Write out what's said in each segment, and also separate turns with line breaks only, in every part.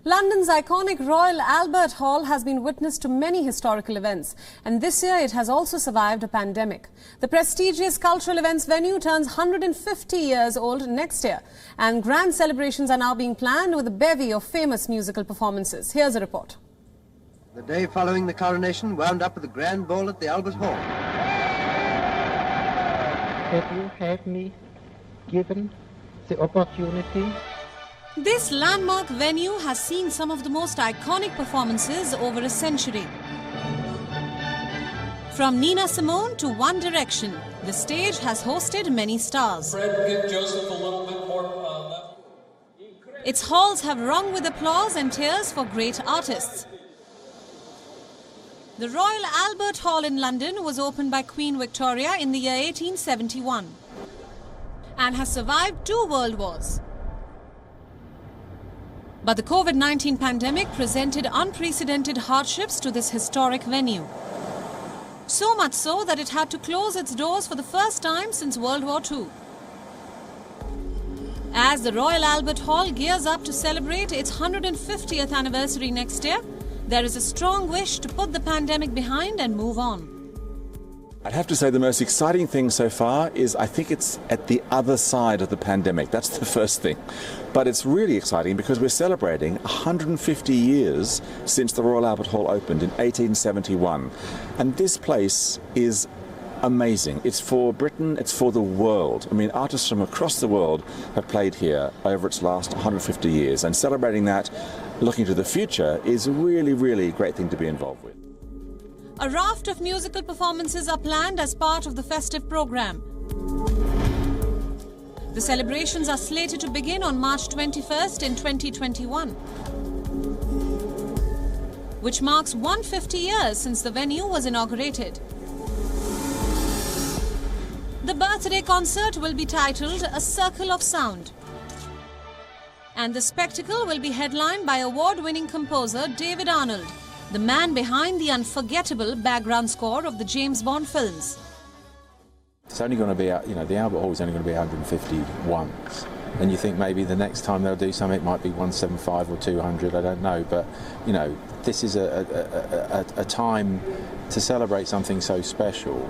London's iconic Royal Albert Hall has been witness to many historical events, and this year it has also survived a pandemic. The prestigious cultural events venue turns 150 years old next year, and grand celebrations are now being planned with a bevy of famous musical performances. Here's a report.
The day following the coronation wound up with a grand ball at the Albert Hall.
Have you had me given the opportunity?
This landmark venue has seen some of the most iconic performances over a century. From Nina Simone to One Direction, the stage has hosted many stars.
Fred, give Joseph a little bit more left.
Its halls have rung with applause and tears for great artists. The Royal Albert Hall in London was opened by Queen Victoria in the year 1871 and has survived 2 world wars. But the COVID-19 pandemic presented unprecedented hardships to this historic venue. So much so that it had to close its doors for the first time since World War II. As the Royal Albert Hall gears up to celebrate its 150th anniversary next year, there is a strong wish to put the pandemic behind and move on.
I'd have to say the most exciting thing so far is I think it's at the other side of the pandemic. That's the first thing. But it's really exciting because we're celebrating 150 years since the Royal Albert Hall opened in 1871. And this place is amazing. It's for Britain, it's for the world. I mean, artists from across the world have played here over its last 150 years. And celebrating that, looking to the future, is a really, really great thing to be involved with.
A raft of musical performances are planned as part of the festive program. The celebrations are slated to begin on March 21st in 2021, which marks 150 years since the venue was inaugurated. The birthday concert will be titled A Circle of Sound, and the spectacle will be headlined by award-winning composer David Arnold, the man behind the unforgettable background score of the James Bond films.
It's only going to be, the Albert Hall is only going to be 150 once. And you think maybe the next time they'll do something, it might be 175 or 200, I don't know. But, this is a time to celebrate something so special.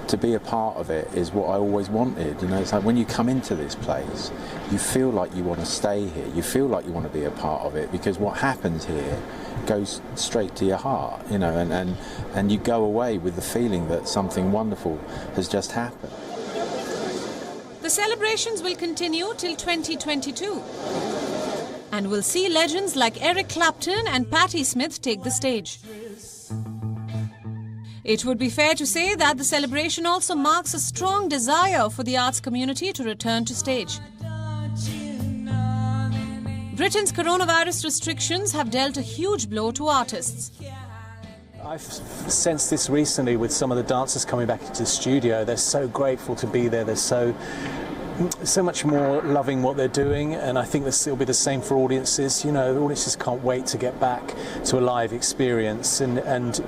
To be a part of it is what I always wanted. It's like when you come into this place, you feel like you want to stay here. You feel like you want to be a part of it because what happens here goes straight to your heart, and you go away with the feeling that something wonderful has just happened.
The celebrations will continue till 2022 and will see legends like Eric Clapton and Patti Smith take the stage. It would be fair to say that the celebration also marks a strong desire for the arts community to return to stage. Britain's coronavirus restrictions have dealt a huge blow to artists.
I've sensed this recently with some of the dancers coming back into the studio. They're so grateful to be there. They're so much more loving what they're doing, and I think this will be the same for audiences. The audiences can't wait to get back to a live experience, and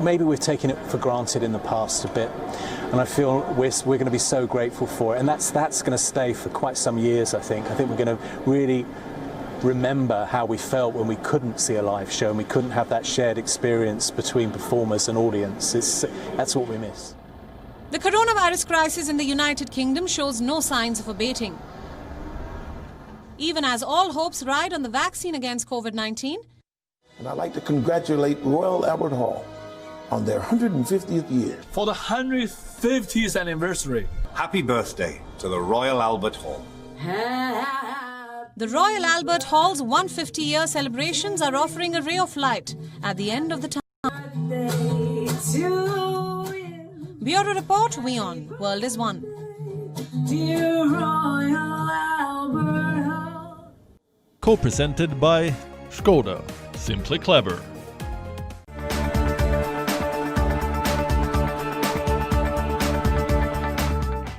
maybe we've taken it for granted in the past a bit, and I feel we're going to be so grateful for it, and that's going to stay for quite some years. I think we're going to really remember how we felt when we couldn't see a live show and we couldn't have that shared experience between performers and audience. That's what we miss.
The coronavirus crisis in the United Kingdom shows no signs of abating. Even as all hopes ride on the vaccine against COVID-19.
And I'd like to congratulate Royal Albert Hall on their 150th year.
For the 150th anniversary.
Happy birthday to the Royal Albert Hall.
The Royal Albert Hall's 150-year celebrations are offering a ray of light at the end of the tunnel. Bureau Report, WION, World is One.
Co-presented by Skoda, simply clever.